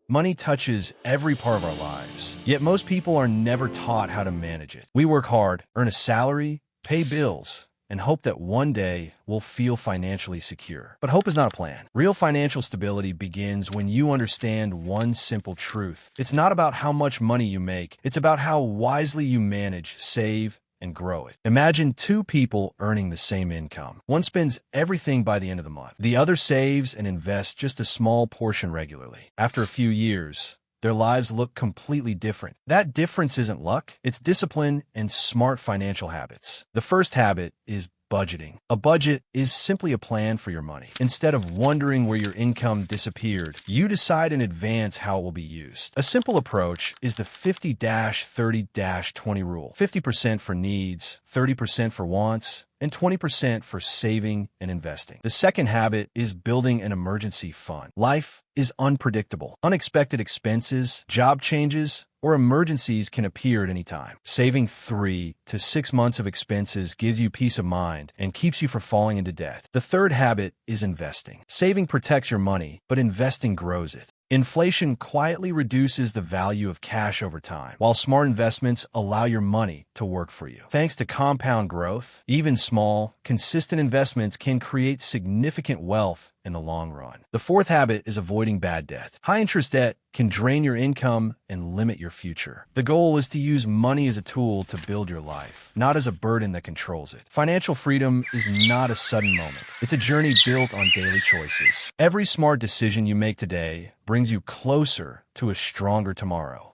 Money touches every part of our lives, yet most people are never taught how to manage it. We work hard, earn a salary, pay bills, and hope that one day we'll feel financially secure. But hope is not a plan. Real financial stability begins when you understand one simple truth. It's not about how much money you make, it's about how wisely you manage, save, and grow it. Imagine two people earning the same income. One spends everything by the end of the month. The other saves and invests just a small portion regularly. After a few years, their lives look completely different. That difference isn't luck, it's discipline and smart financial habits. The first habit is budgeting. A budget is simply a plan for your money. Instead of wondering where your income disappeared, you decide in advance how it will be used. A simple approach is the 50-30-20 rule. 50% for needs, 30% for wants, and 20% for saving and investing. The second habit is building an emergency fund. Life is unpredictable. Unexpected expenses, job changes, or emergencies can appear at any time. Saving 3 to 6 months of expenses gives you peace of mind and keeps you from falling into debt. The third habit is investing. Saving protects your money, but investing grows it. Inflation quietly reduces the value of cash over time, while smart investments allow your money to work for you. Thanks to compound growth, even small, consistent investments can create significant wealth in the long run. The fourth habit is avoiding bad debt. High-interest debt can drain your income and limit your future. The goal is to use money as a tool to build your life, not as a burden that controls it. Financial freedom is not a sudden moment. It's a journey built on daily choices. Every smart decision you make today brings you closer to a stronger tomorrow.